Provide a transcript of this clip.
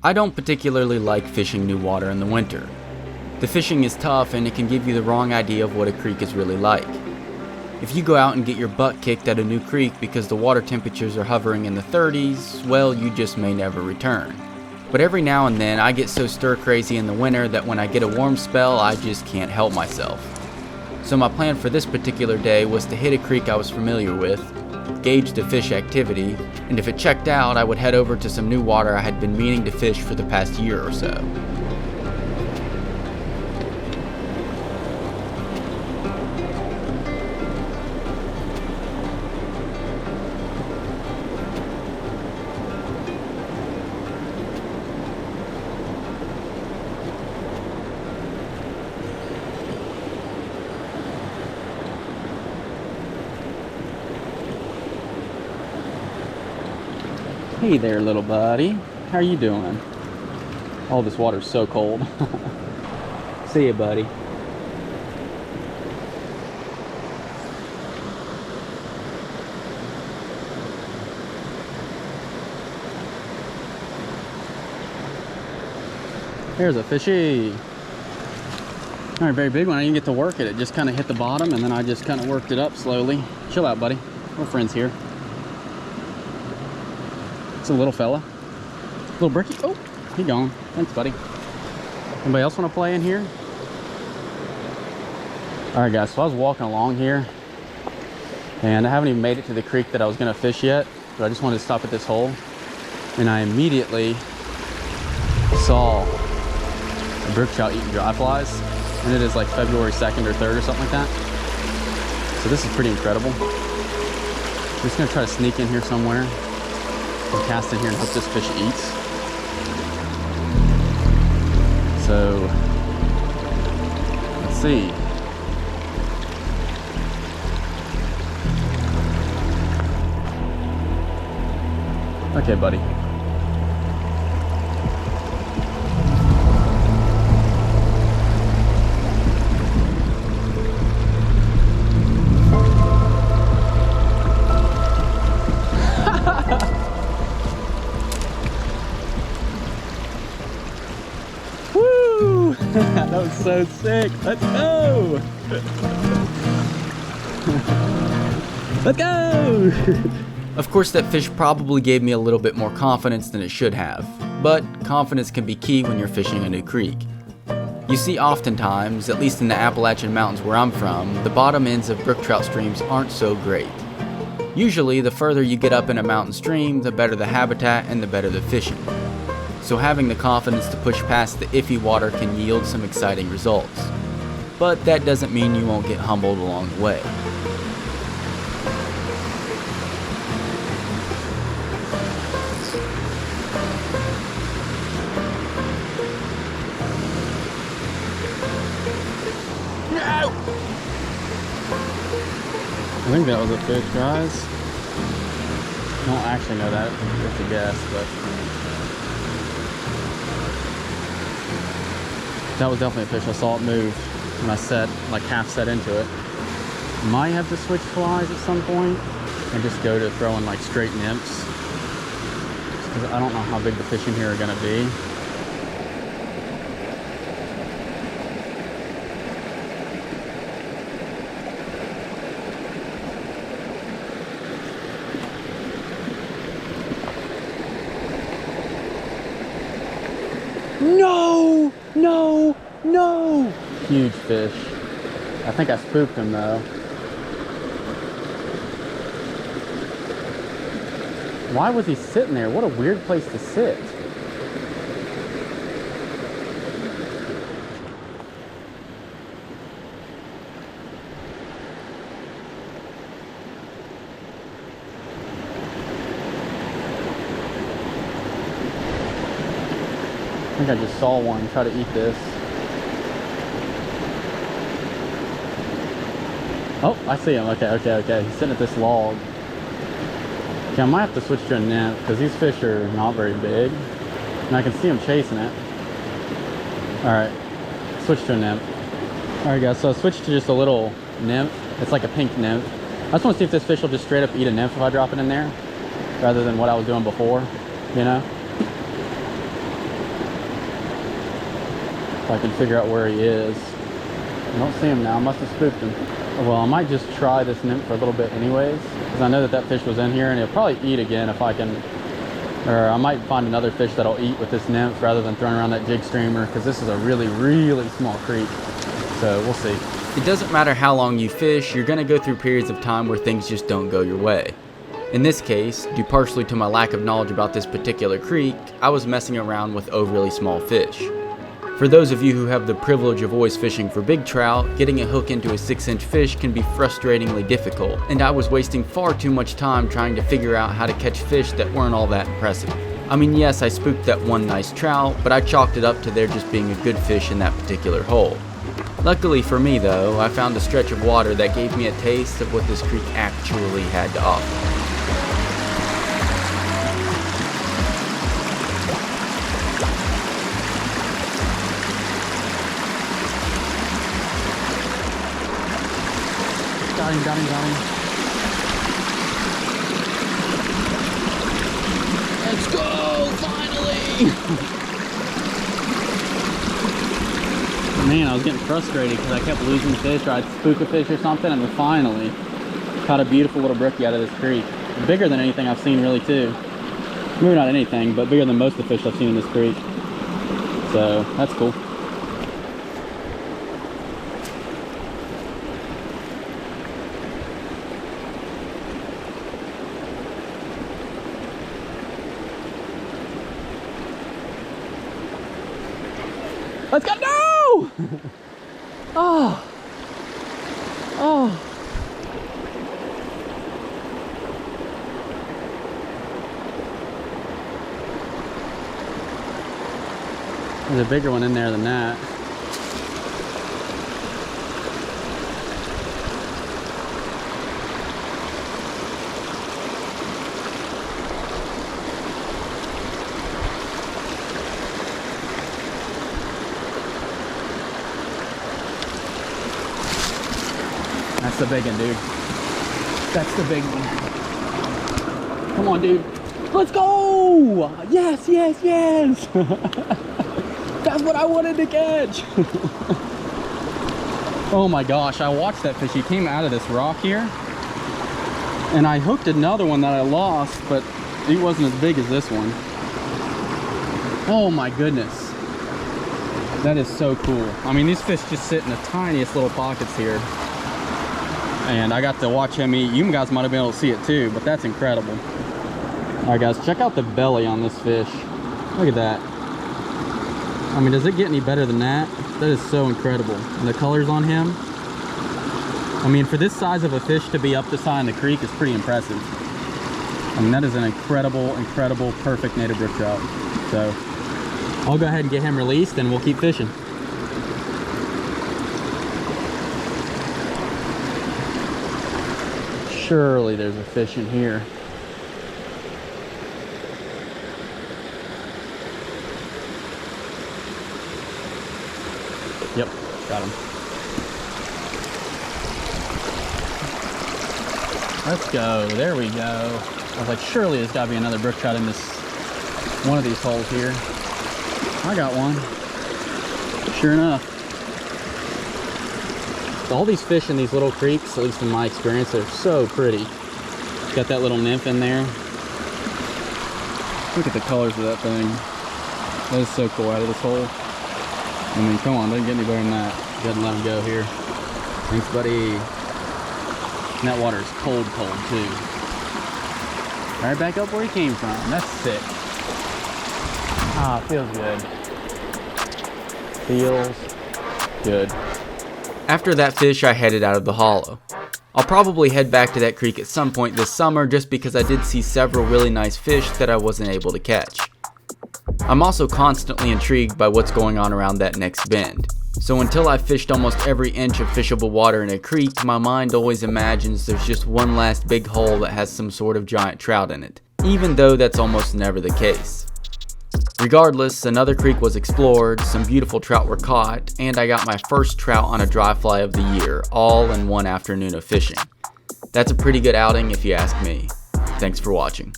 I don't particularly like fishing new water in the winter. The fishing is tough and it can give you the wrong idea of what a creek is really like. If you go out and get your butt kicked at a new creek because the water temperatures are hovering in the 30s, well, you just may never return. But every now and then I get so stir crazy in the winter that when I get a warm spell, I just can't help myself. So my plan for this particular day was to hit a creek I was familiar with, gauge the fish activity, and if it checked out, I would head over to some new water I had been meaning to fish for the past year or so. Hey there, little buddy. How are you doing? Oh, this water's so cold. See ya, buddy. There's a fishy. All right, very big one. I didn't get to work it. It just kind of hit the bottom, and then I just kind of worked it up slowly. Chill out, buddy. We're friends here. A little fella, little bricky. Oh, he gone. Thanks, buddy. Anybody else want to play in here? All right, guys, so I was walking along here and I haven't even made it to the creek that I was going to fish yet, but I just wanted to stop at this hole, and I immediately saw a brook trout eating dry flies, and it is like February 2nd or 3rd or something like that. So this is pretty incredible. I'm just going to try to sneak in here somewhere and cast in here and hope this fish eats. So let's see. Okay, buddy. That was so sick. Let's go. Let's go. Of course, that fish probably gave me a little bit more confidence than it should have, but confidence can be key when you're fishing a new creek. You see, oftentimes, at least in the Appalachian Mountains where I'm from, the bottom ends of brook trout streams aren't so great. Usually, the further you get up in a mountain stream, the better the habitat and the better the fishing. So having the confidence to push past the iffy water can yield some exciting results. But that doesn't mean you won't get humbled along the way. No! I think that was a fish, guys. I don't actually know that. It's a guess, but that was definitely a fish. I saw it move when I set, like half set into it. Might have to switch flies at some point and just go to throwing like straight nymphs, because I don't know how big the fish in here are gonna be. No! No! No! Huge fish. I think I spooked him though. Why was he sitting there? What a weird place to sit. I think I just saw one try to eat this. Oh, I see him. Okay. He's sitting at this log. Okay, I might have to switch to a nymph because these fish are not very big. And I can see him chasing it. Alright, switch to a nymph. Alright guys, so I switched to just a little nymph. It's like a pink nymph. I just want to see if this fish will just straight up eat a nymph if I drop it in there, rather than what I was doing before, you know? If I can figure out where he is. I don't see him now. I must have spooked him. Well, I might just try this nymph for a little bit anyways, because I know that that fish was in here, and he'll probably eat again if I can, or I might find another fish that'll eat with this nymph rather than throwing around that jig streamer, because this is a really, really small creek. So we'll see. It doesn't matter how long you fish, you're going to go through periods of time where things just don't go your way. In this case, due partially to my lack of knowledge about this particular creek, I was messing around with overly small fish. For those of you who have the privilege of always fishing for big trout, getting a hook into a 6-inch fish can be frustratingly difficult, and I was wasting far too much time trying to figure out how to catch fish that weren't all that impressive. I mean, yes, I spooked that one nice trout, but I chalked it up to there just being a good fish in that particular hole. Luckily for me though, I found a stretch of water that gave me a taste of what this creek actually had to offer. Got him. Let's go, finally! Man, I was getting frustrated because I kept losing fish, or I'd spook a fish or something, and then finally caught a beautiful little brookie out of this creek. Bigger than anything I've seen really too. Maybe not anything, but bigger than most of the fish I've seen in this creek. So, that's cool. Let's go! No! Oh. There's a bigger one in there than that. That's the big one, dude. That's the big one. Come on, dude. Let's go! Yes! That's what I wanted to catch. Oh my gosh, I watched that fish. He came out of this rock here, and I hooked another one that I lost, but it wasn't as big as this one. Oh my goodness. That is so cool. I mean, these fish just sit in the tiniest little pockets here. And I got to watch him eat. You guys might have been able to see it too, but that's incredible. All right, guys, check out the belly on this fish. Look at that. I mean, does it get any better than that? That is so incredible. And the colors on him. I mean, for this size of a fish to be up this high in the creek is pretty impressive. I mean, that is an incredible, perfect native brook trout. So, I'll go ahead and get him released and we'll keep fishing. Surely there's a fish in here. Yep, got him. Let's go. There we go. I was like, surely there's got to be another brook trout in this one of these holes here. I got one. Sure enough. All these fish in these little creeks, at least in my experience, they're so pretty. Got that little nymph in there. Look at the colors of that thing. That is so cool out of this hole. I mean, come on, doesn't get any better than that. Go ahead and let him go here. Thanks, buddy. And that water is cold too. Right back up where he came from. That's sick. Ah, feels good. Feels good. After that fish, I headed out of the hollow. I'll probably head back to that creek at some point this summer just because I did see several really nice fish that I wasn't able to catch. I'm also constantly intrigued by what's going on around that next bend. So until I've fished almost every inch of fishable water in a creek, my mind always imagines there's just one last big hole that has some sort of giant trout in it, even though that's almost never the case. Regardless, another creek was explored, some beautiful trout were caught, and I got my first trout on a dry fly of the year, all in one afternoon of fishing. That's a pretty good outing if you ask me. Thanks for watching.